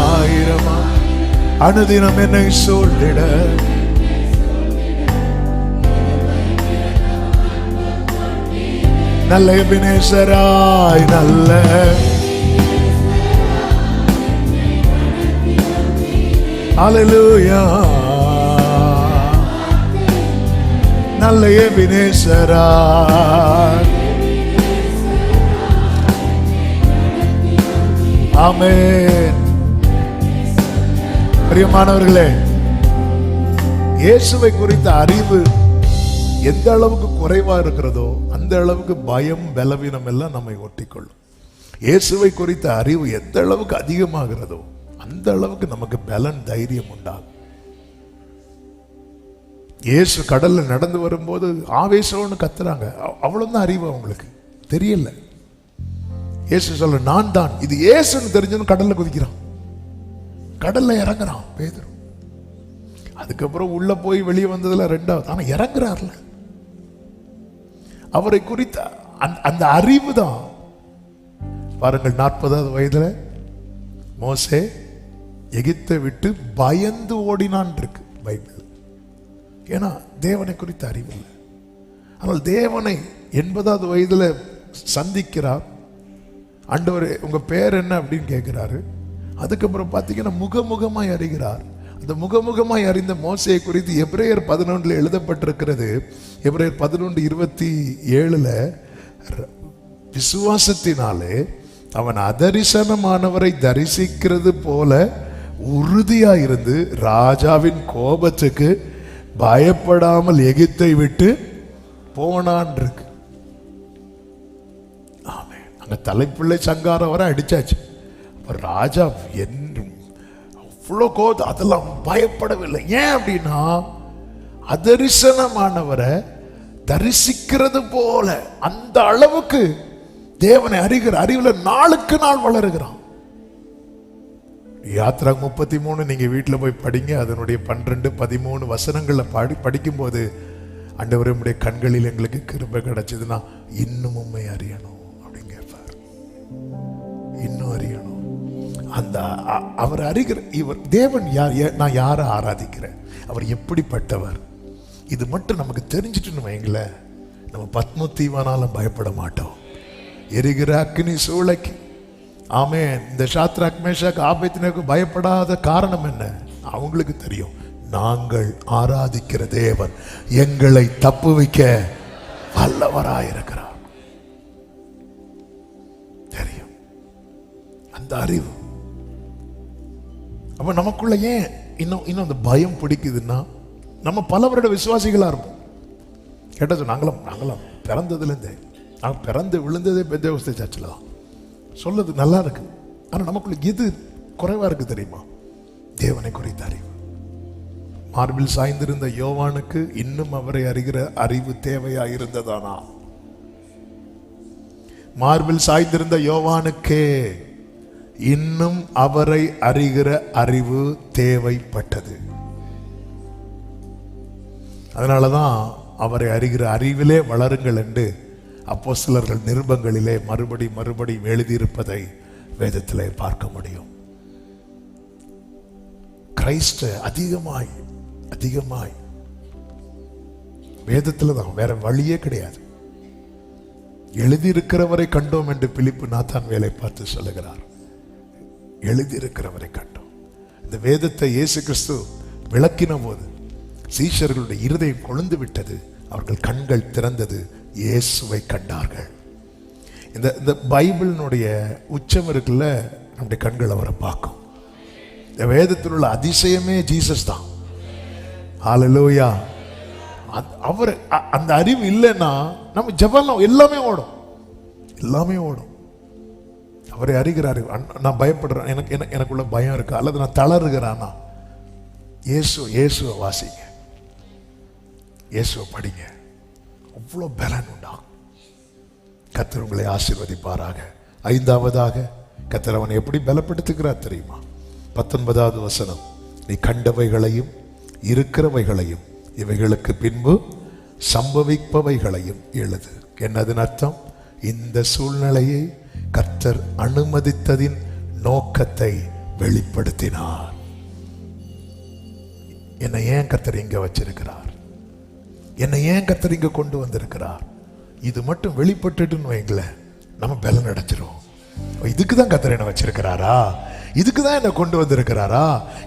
ஆயிரமா அனுதினம் என்னை சொல்லிட நல்ல எபினேசராய் நல்ல ஹல்லேலூயா நல்ல எபினேசராய் ஆமென். பிரியமானவர்களே, இயேசுவை குறித்த அறிவு எந்த அளவுக்கு குறைவா இருக்கிறதோ அந்த அளவுக்கு பயம் பலவீனம் எல்லாம் நம்மை ஒட்டிக்கொள்ளும். இயேசுவை குறித்த அறிவு எந்த அளவுக்கு அதிகமாகிறதோ அந்த அளவுக்கு நமக்கு பலன் தைரியம் உண்டாகும். இயேசு கடல்ல நடந்து வரும்போது ஆவேசம்னு கத்துறாங்க, அவ்வளவுதான் அறிவு அவங்களுக்கு தெரியல. இயேசு சொல்ல நான் தான், இது இயேசுன்னு தெரிஞ்சவன் கடல்ல குதிக்கிறான், கடல்ல இறங்குறான் பேதுரு. அதுக்கப்புறம் உள்ள போய் வெளியே வந்ததுல 2வது, ஆனா இறங்குறார்ல. அவரை குறித்த அந்த அறிவு தான் பாருங்கள். 40வது வயதுல மோசே எகிப்தை விட்டு பயந்து ஓடினான் இருக்கு பைபிள். ஏன்னா தேவனை குறித்த அறிவு இல்லை. ஆனால் தேவனை 80வது வயதுல சந்திக்கிறார். ஆண்டவரே உங்க பேர் என்ன அப்படின்னு கேட்கிறாரு. அதுக்கப்புறம் பார்த்தீங்கன்னா முகமுகமாய் அறிகிறார். அந்த முகமுகமாய் அறிந்த மோசையை குறித்து எபிரேயர் 11 எழுதப்பட்டிருக்கிறது. எபிரேயர் 11:27 விசுவாசத்தினாலே அவன் அதரிசனமானவரை தரிசிக்கிறது போல உறுதியா இருந்து ராஜாவின் கோபத்துக்கு பயப்படாமல் எகிப்தை விட்டு போனான் இருக்கு. ஆமே, அங்க தலைப்பிள்ளை சங்காரம் வர அடிச்சாச்சு. ராஜா அவ்வளோ கோபம், அதெல்லாம் பயப்படவில்லை. ஏன் அப்படின்னா அதரிசனமானவரை தரிசிக்கிறது போல அந்த அளவுக்கு தேவனை அறிகிற அறிவுல நாளுக்கு நாள் வளருகிறான். யாத்ரா 33 நீங்க வீட்டில் போய் படிங்க. அதனுடைய 12-13 வசனங்களை படிக்கும் போது, ஆண்டவரே உம்முடைய கண்களில் எங்களுக்கு கிருபை கிடைச்சதுன்னா இன்னும் உண்மை அறியணும் அப்படின்னு கேட்பார். இன்னும் அறியணும். அந்த அவர் அறிகிற இவர் தேவன் யார், நான் யாரை ஆராதிக்கிறேன், அவர் எப்படிப்பட்டவர், இது மட்டும் நமக்கு தெரிஞ்சிட்டுன்னு வைங்களேன், நம்ம பத்ம தீவானாலும் பயப்பட மாட்டோம். எரிகிற அக்னி சூளைக்கு, ஆமென், இந்த சாத்ராக் மேஷாக் ஆபேத்நேகோக்கு பயப்படாத காரணம் என்ன? அவங்களுக்கு தெரியும், நாங்கள் ஆராதிக்கிற தேவன் எங்களை தப்புவிக்க வல்லவராயிருக்கிறார். தெரியும் அந்த அறிவு. அப்ப நமக்குள்ள ஏன் இன்னும் அந்த பயம் பிடிக்குதுன்னா, நம்ம பல வருட விசுவாசிகளா இருப்போம். கேட்டது நாங்களாம் பிறந்ததுலேருந்தே, நாங்கள் பிறந்து விழுந்ததே பெந்தேகோஸ்தே சர்ச்சில் தான். சொல்லுது நல்லா இருக்கு. ஆனால் நமக்குள்ள எது குறைவா இருக்கு தெரியுமா? தேவனை குறித்த அறிவு. மார்பில் சாய்ந்திருந்த யோவானுக்கு இன்னும் அவரை அறிகிற அறிவு தேவையா இருந்ததானா? மார்பில் சாய்ந்திருந்த யோவானுக்கே இன்னும் அவரை அறிகிற அறிவு தேவைப்பட்டது. அதனாலதான் அவரை அறிகிற அறிவிலே வளருங்கள் என்று அப்போஸ்தலர்கள் நிருபங்களிலே மறுபடி எழுதியிருப்பதை வேதத்திலே பார்க்க முடியும். கிறிஸ்து அதிகமாய் வேதத்துல தான், வேற வழியே கிடையாது. எழுதியிருக்கிறவரை கண்டோம் என்று பிலிப்பு நாத்தான் வேலை பார்த்து சொல்லுகிறார். எழுதியிருக்கிறவரை கண்டோம். இந்த வேதத்தை இயேசு கிறிஸ்து விளக்கின போது சீஷர்களுடைய இருதயம் கொழுந்து விட்டது, அவர்கள் கண்கள் திறந்தது, இயேசுவை கண்டார்கள். இந்த பைபிளினுடைய உச்சம் இருக்குல்ல, நம்முடைய கண்கள் அவரை பார்க்கும். இந்த வேதத்தில் உள்ள அதிசயமே ஜீசஸ் தான். ஹல்லேலூயா. அவர் அந்த அறிவு இல்லைன்னா நம்ம ஜெபம் எல்லாமே ஓடும். அவரை அறிகிறாரு. நான் பயப்படுறேன், எனக்குள்ள பயம் இருக்கு, அல்லது நான் தளருகிறானா, இயேசுவை வாசிங்க, இயேசுவை படிங்க, அவ்வளோ பலன் உண்டாகும். கர்த்தர் உங்களை ஆசீர்வதிப்பாராக. 5ஆவதாக கர்த்தர் அவனை எப்படி பலப்படுத்துகிறார் தெரியுமா? 19வது வசனம், நீ கண்டவைகளையும் இருக்கிறவைகளையும் இவைகளுக்கு பின்பு சம்பவிப்பவைகளையும் எழுது. என்னது அர்த்தம்? இந்த சூழ்நிலையை கர்த்தர் அனுமதித்ததின் நோக்கத்தை வெளிப்படுத்தினார். என்னை ஏன் கர்த்தர் இங்க வச்சிருக்கிறார், என்னை ஏன் கர்த்தர் இங்க கொண்டு வந்திருக்கிறார், இது மட்டும் வெளிப்பட்டுன்னு வைங்களேன், நம்ம பலன் அடைஞ்சிரும். இதுக்குதான் கர்த்தர் என்ன வச்சிருக்கிறாரா, இதுக்குதான் என்ன கொண்டு வந்திருக்கிறாரா,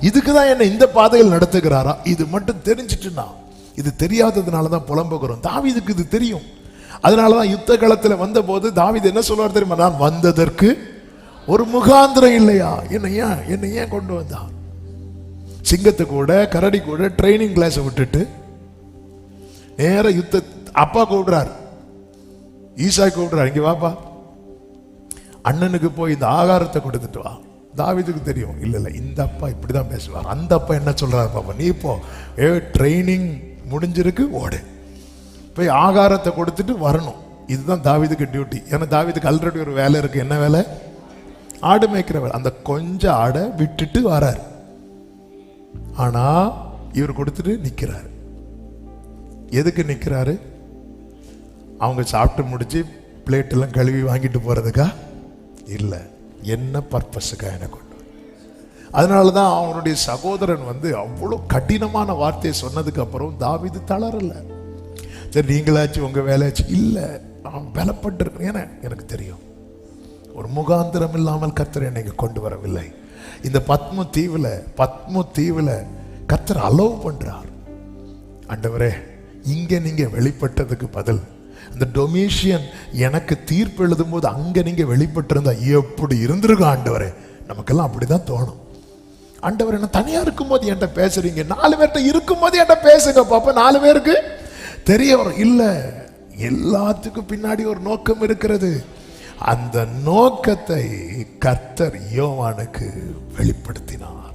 இதுக்குதான் என்ன இந்த பாதையில் நடத்துகிறாரா, இது மட்டும் தெரிஞ்சிட்டுனா. இது தெரியாததுனாலதான் புலம்புகிறோம். தாவீதுக்கு இது தெரியும். அதனாலதான் யுத்த களத்தில் வந்த போது தாவீது என்ன சொல்வார் தெரியுமா? நான் வந்ததற்கு ஒரு முகாந்திரம் இல்லையா, என்னை ஏன் கொண்டு வந்தான்? சிங்கத்தை கூட கரடி கூட ட்ரைனிங் கிளாஸ் விட்டுட்டு நேர யுத்த, அப்பா கூப்பிடுறார், ஈசாய் கூப்பிடுறார், இங்க வாப்பா, அண்ணனுக்கு போய் இந்த ஆகாரத்தை கொடுத்துட்டு வா. தாவீதுக்கு தெரியும், இல்ல இந்த அப்பா இப்படிதான் பேசுவார். அந்த அப்பா என்ன சொல்றாரு பாப்பா, நீ போ, ட்ரைனிங் முடிஞ்சிருக்கு, ஓடு, போய் ஆகாரத்தை கொடுத்துட்டு வரணும். இதுதான் தாவீதுக்கு டியூட்டி. ஏன்னா தாவீதுக்கு ஆல்ரெடி ஒரு வேலை இருக்கு. என்ன வேலை? ஆடு மேய்க்கிற வேலை. அந்த கொஞ்சம் ஆடை விட்டுட்டு வரார். ஆனா இவர் கொடுத்துட்டு நிக்கிறாரு. எதுக்கு நிக்கிறாரு? அவங்க சாப்பிட்டு முடிச்சு பிளேட் எல்லாம் கழுவி வாங்கிட்டு போறதுக்கா இல்ல, என்ன பர்பஸுக்கா எனக்கு கொண்டு. அதனாலதான் அவனுடைய சகோதரன் அவ்வளவு கடினமான வார்த்தையை சொன்னதுக்கு அப்புறம் தாவீது தளரல. சரி நீங்களாச்சும் உங்க வேலையாச்சு இல்ல, அவன் பலப்பட்டு. ஏன்னா எனக்கு தெரியும், ஒரு முகாந்திரம் இல்லாமல் கர்த்தர் என்னை கொண்டு வரவில்லை. இந்த பத்ம தீவுல கர்த்தர் அலோவ் பண்றார். ஆண்டவரே, இங்க நீங்க வெளிப்பட்டதுக்கு பதில் அந்த டொமிஷியன் எனக்கு தீர்ப்பு எழுதும் போது அங்க நீங்க வெளிப்பட்டு இருந்தா எப்படி இருந்திருக்கும் ஆண்டவரே. நமக்கெல்லாம் அப்படிதான் தோணும். ஆண்டவர் என்ன தனியா இருக்கும்போது என்கிட்ட பேசுறீங்க, 4 பேர்கிட்ட இருக்கும்போது என்கிட்ட பேசுங்க பாப்பா, 4 பேருக்கு தெரிய வரும். இல்ல, எல்லாத்துக்கும் பின்னாடி ஒரு நோக்கம் இருக்கிறது. அந்த நோக்கத்தை கர்த்தர் யோவானுக்கு வெளிப்படுத்தினார்.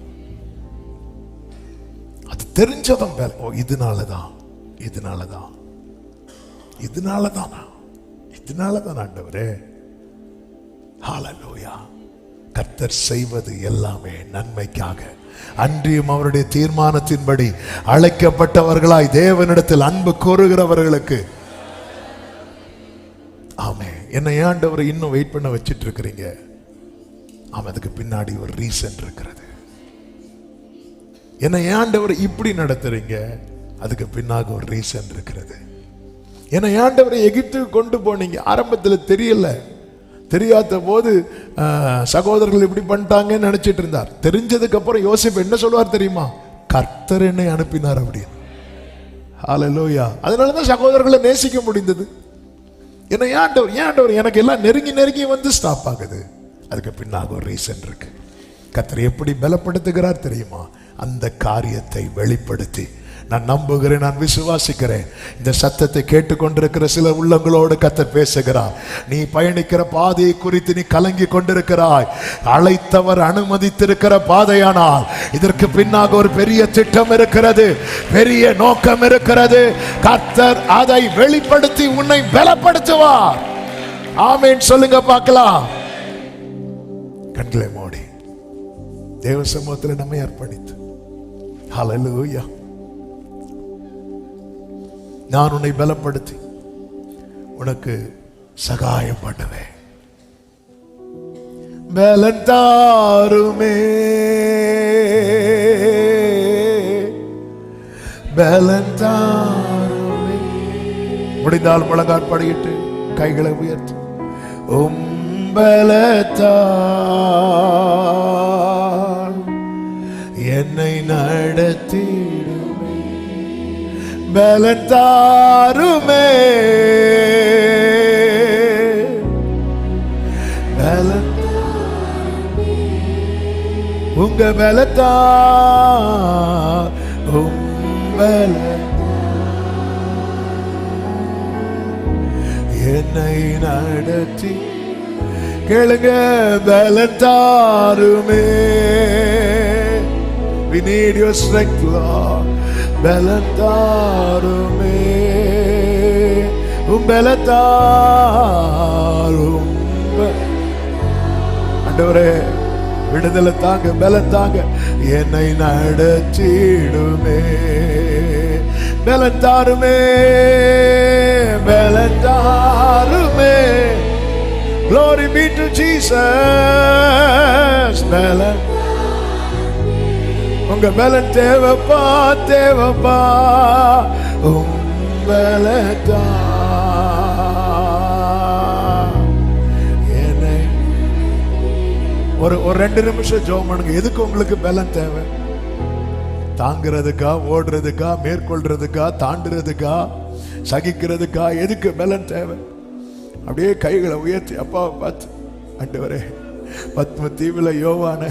அது தெரிஞ்சதும் இதனாலதான் ஆண்டவரே. ஹல்லேலூயா. கர்த்தர் செய்வது எல்லாமே நன்மைக்காக, அன்றியும் அவருடைய தீர்மானத்தின்படி அழைக்கப்பட்டவர்களாய் தேவனிடத்தில் அன்பு கூறுகிறவர்களுக்கு. ஆமே. என்னை ஆண்டவரை இன்னும் வெயிட் பண்ண வச்சிட்டு இருக்கிறீங்க. ஆமா, அதுக்கு பின்னாடி ஒரு ரீசன் இருக்கிறது. என்னை ஆண்டவரை இப்படி நடத்துறீங்க, அதுக்கு பின்னாடி ஒரு ரீசன் இருக்கிறது. என்னை ஆண்டவரை எகிப்துக்கு கொண்டு போனீங்க, ஆரம்பத்தில் தெரியல, தெரியாத போது சகோதரர்கள் இப்படி பண்ணிட்டாங்கன்னு நினைச்சிட்டு இருந்தார். தெரிஞ்சதுக்கு அப்புறம் யோசேப்பு என்ன சொல்லுவார் தெரியுமா? கர்த்தர் என்னை அனுப்பினார் அப்படின்னு. ஹல்லேலூயா. அதனாலதான் சகோதரர்களை நேசிக்க முடிந்தது. என்ன ஆண்டவர் எனக்கு எல்லாம் நெருங்கி வந்து ஸ்டாப் ஆகுது. அதுக்கு பின்னாக ஒரு ரீசன் இருக்கு. கர்த்தர் எப்படி பலப்படுத்துகிறார் தெரியுமா? அந்த காரியத்தை வெளிப்படுத்தி, நான் நம்புகிறேன், நான் விசுவாசிக்கிறேன், இந்த சத்தத்தை கேட்டுக்கொண்டிருக்கிற சில உள்ளங்களோடு கர்த்தர் பேசுகிறார். நீ பயணிக்கிற பாதையை குறித்து நீ கலங்கி கொண்டிருக்கிறாய். அழைத்தவர் அனுமதித்திருக்கிற பாதையானால் இதற்கு பின்னாக ஒரு பெரிய திட்டம் இருக்கிறது, பெரிய நோக்கம் இருக்கிறது. கர்த்தர் அதை வெளிப்படுத்தி உன்னை பலப்படுத்துவார். ஆமென் சொல்லுங்க பார்க்கலாம். கண்களை மூடி தேவ சமூகத்தில் நம்மை அர்ப்பணித்து, ஹல்லேலூயா, நான் உன்னை பலப்படுத்தி உனக்கு சகாயம் பண்ணுவேன். பலன் தாருமே, பலன் தாருமே. முடிந்தால் முழங்கால் படியிட்டு கைகளை உயர்த்தி, பலத்தால் என்னை நடத்திடுமே, பலன் தாருமே, பலன் உங்க பலத்தால், என்னை நடத்தி. கேளுங்க, பலன் தாருமே. We need your strength, Lord. பலன் தாருமே, பலன் தாரும். ஆண்டவரே விடுதலை தாங்க, பலன் தாங்க, என்னை நடத்திடுமே, பலன் தாருமே, பலன் தாருமே. Glory be to Jesus. பலன், உங்க பலன் தேவப்பா, தேவப்பா, பலத்தா என்னை. ஒரு 2 நிமிஷம் ஜெபம் பண்ணுங்க. எதுக்கு உங்களுக்கு பலன் தேவை? தாங்கிறதுக்கா, ஓடுறதுக்கா, மேற்கொள்றதுக்கா, தாண்டுறதுக்கா, சகிக்கிறதுக்கா? எதுக்கு பலன் தேவை? அப்படியே கைகளை உயர்த்தி அப்பாவை பார்த்து, ஆண்டவரே, பத்ம தீவுல யோவான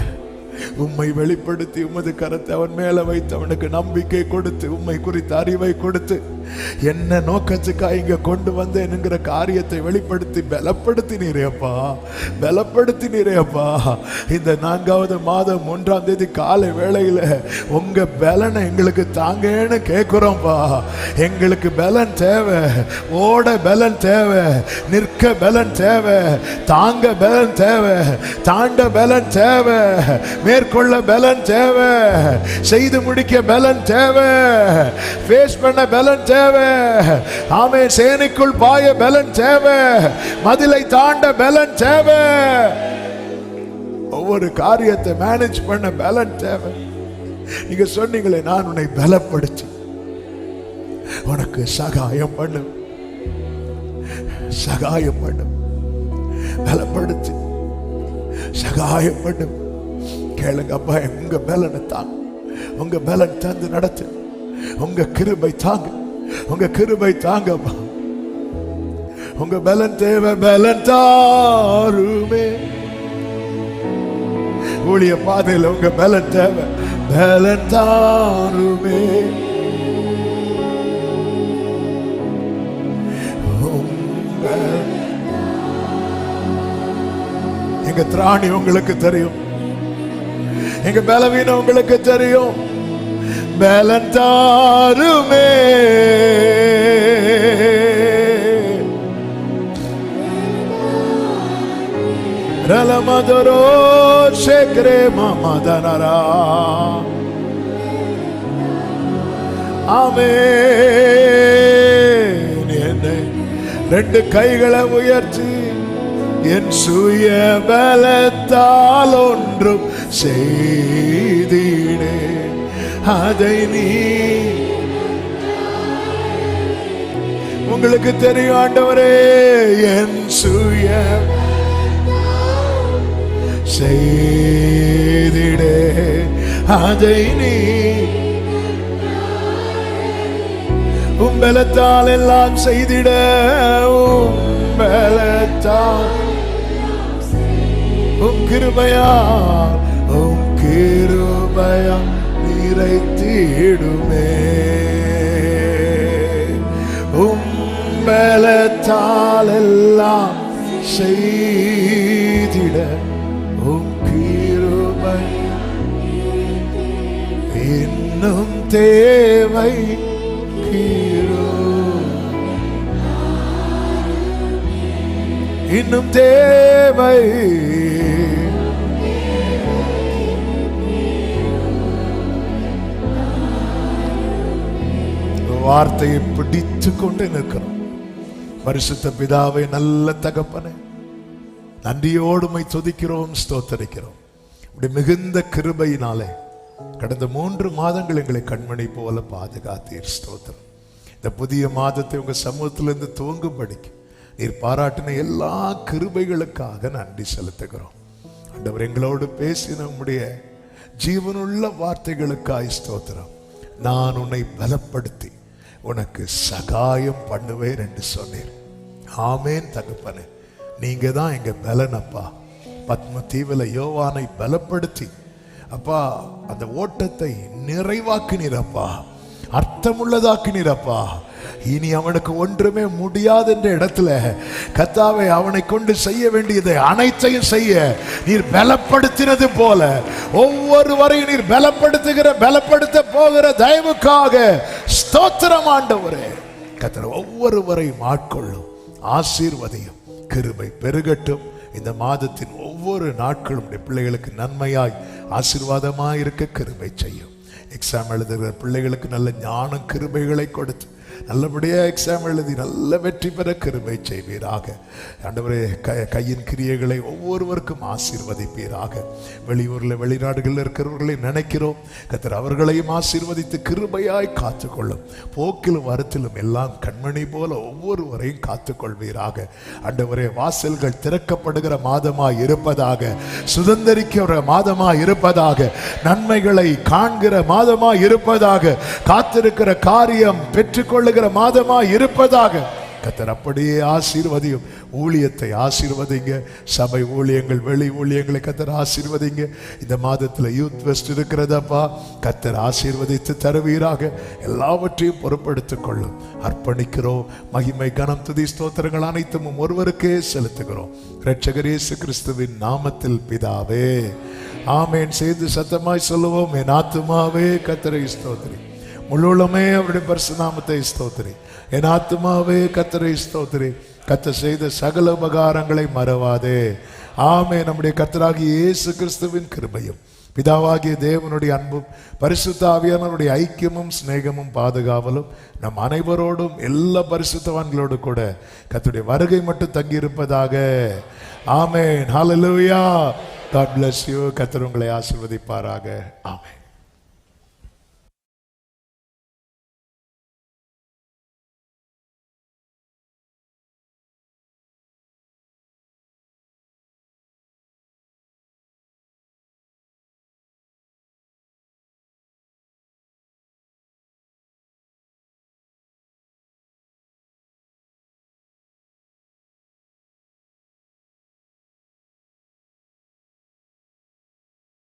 உம்மை வெளிப்படுத்தி உமது கரத்தை அவன் மேல வைத்து அவனுக்கு நம்பிக்கை கொடுத்து உம்மை குறித்த அறிவை கொடுத்து என்ன நோக்கத்துக்காக இங்க கொண்டு வந்தேன்ங்கிற காரியத்தை வெளிப்படுத்தி பலப்படுத்தினீரேப்பா, பலப்படுத்தினீரேப்பா. இந்த 4வது மாதம் 1ஆம் தேதி காலை வேளையில உங்க பலனை எங்களுக்கு தாங்கன்னு கேட்கிறோம்ப்பா. எங்களுக்கு பலன் தேவை, ஓட பலன் தேவை, நிற்க பலன் தேவை, தாங்க பலன் தேவை, தாண்ட பலன் தேவை, மேற்கொள்ள பலன் தேவை, செய்து முடிக்க பலன் தேவை, ஃபேஸ் பண்ண பலன் தேவை. ஆமே, சேனைக்குள் பாய பலன் தேவை, மதிலை தாண்ட பலன் தேவை, ஒவ்வொரு காரியத்தை மேனேஜ் பண்ண பலன் தேவை. நீங்க சொன்னீங்களே, நான் உன்னை பலப்படுத்தி உனக்கு சகாயம் பண்ணு, சகாயம் பண்ணு, பலப்படுத்தி சகாயம் பண்ணு. கேளுங்க அப்பா, உங்க பலனை தாங்க, உங்க பலன் தந்து நடத்து, உங்க கிருபை தாங்க, உங்க கிருபை தாங்கப்பா. உங்க பலன் தேவை, பலன் தாருமே. ஊழிய பாதையில் உங்க பலன் தேவை, பலன் தாருமே. எங்க திராணி உங்களுக்கு தெரியும், எங்க பலவீனம் உங்களுக்கு தெரியும். பலன் தாருமே. ரலமதரோ ஷேக்ரே மாமதனரா. ஆமென். என்னை ரெண்டு கைகளை உயர்த்தி என் சுய பலத்தால் ஒன்றும் செய்தீனே, அதை நீ உங்களுக்கு தெரியும் ஆண்டவரே. என் சுய செய்திடே, அதை நீ உம்பலத்தால் எல்லாம் செய்திட. உம்பலத்தால் உம் கிருபையால், உம் கிருபையால் நிறைத்திடுமே. உம்பலத்தால் எல்லாம் செய்திட உம் கிருபை இன்னும் தேவை. இன்னும் தேவை. வார்த்தையை பிடித்து கொண்டு நிற்கிறோம். பரிசுத்த பிதாவை, நல்ல தகப்பனே, நன்றியோடு உம்மை துதிக்கிறோம், ஸ்தோத்தரிக்கிறோம். இப்படி மிகுந்த கிருபையினாலே கடந்த 3 மாதங்கள் எங்களை கண்மணி போல பாதுகாத்தீர். ஸ்தோத்திரம். இந்த புதிய மாதத்தை உங்க சமூகத்திலிருந்து துவங்கும்படிக்கு நீர் பாராட்டின எல்லா கிருபைகளுக்காக நன்றி செலுத்துகிறோம். ஆண்டவர், எங்களோடு பேசின உம்முடைய ஜீவனுள்ள வார்த்தைகளுக்காய் ஸ்தோத்திரம். நான் உன்னை பலப்படுத்தி உனக்கு சகாயம் பண்ணுவேன் என்று சொன்னீர். ஆமேன் தகப்பனே. நீங்க தான் எங்க பலன் அப்பா. பத்ம தீவில் யோவானை பலப்படுத்தி அப்பா அந்த ஓட்டத்தை நிறைவாக்கினீரப்பா, அர்த்தமுள்ளதாக்கினீரப்பா. இனி அவனுக்கு ஒன்றுமே முடியாது என்ற இடத்துல கர்த்தாவே அவனை கொண்டு செய்ய வேண்டியதை அனைத்தையும் செய்ய நீர் பலப்படுத்தினது போல ஒவ்வொருவரையும் நீர் பலப்படுத்த போகிற தயவுக்காக ஸ்தோத்திரம் ஆண்டவரே. கர்த்தர் ஒவ்வொருவரையும் ஆட்கொள்ளும், ஆசீர்வதியும், கிருபை பெருகட்டும். இந்த மாதத்தின் ஒவ்வொரு நாட்களும் பிள்ளைகளுக்கு நன்மையாய் ஆசீர்வாதமாய் இருக்க கிருபை செய்யும். எக்ஸாம் எழுதுகிற பிள்ளைகளுக்கு நல்ல ஞானம் கிருபைகளை கொடுத்து நல்லபடியா எக்ஸாம் எழுதி நல்ல வெற்றி பெற கிருபை செய்வீராக. ஆண்டவரே, கையின் கிரியைகளை ஒவ்வொருவருக்கும் ஆசீர்வதிப்பீராக. வெளியூரில் வெளிநாடுகளில் இருக்கிறவர்களை நினைக்கிறோம் கர்த்தர், அவர்களையும் ஆசீர்வதித்து கிருபையாய் காத்துக்கொள்ளும். போக்கிலும் வரத்திலும் எல்லாம் கண்மணி போல ஒவ்வொருவரையும் காத்துக்கொள்வீராக. ஆண்டவரே, வாசல்கள் திறக்கப்படுகிற மாதமாய் இருப்பதாக, சுதந்திரிக்கிற மாதமாய் இருப்பதாக, நன்மைகளை காண்கிற மாதமாய் இருப்பதாக, காத்திருக்கிற காரியம் பெற்றுக்கொள்ளுகிற மாதமாய் இருப்பதாக. கர்த்தர் அப்படியே ஆசீர்வதியும். ஊழியத்தை ஆசீர்வதிங்க. சபை ஊழியங்கள், வெளி ஊழியங்களை கர்த்தர் ஆசீர்வதிங்க. இந்த மாதத்தில் யூத் வெஸ்ட் இருக்கிறதப்பா, கர்த்தர் ஆசீர்வதித்து தருவீராக. எல்லாவற்றையும் பொறுப்படுத்திக் கொள்ளும். அர்ப்பணிக்கிறோம். மகிமை, கனம், துதி, ஸ்தோத்திரங்கள் அனைத்தும் ஒருவருக்கே செலுத்துகிறோம். இரட்சகர் இயேசு கிறிஸ்துவின் நாமத்தில் பிதாவே, ஆமேன். செய்து சத்தமாய் சொல்லுவோம். என் ஆத்துமாவே கர்த்தரை ஸ்தோத்திரி, முழுவலுமே அவருடைய பரிசுத்த நாமத்தை ஸ்தோத்திரி. என் ஆத்துமாவே கர்த்தரை ஸ்தோத்திரி, கர்த்தர் செய்த சகல உபகாரங்களை மறவாதே. ஆமே. நம்முடைய கர்த்தராகிய இயேசு கிறிஸ்துவின் கிருபையும், பிதாவாகிய தேவனுடைய அன்பும், பரிசுத்த ஆவியானவருடைய ஐக்கியமும் சிநேகமும் பாதுகாவலும் நம் அனைவரோடும் எல்லா பரிசுத்தவான்களோடு கூட கர்த்தருடைய வருகை மட்டும் தங்கியிருப்பதாக. ஆமென். ஹல்லேலூயா. God bless you. கர்த்தர் உங்களை ஆசீர்வதிப்பாராக. ஆமென்.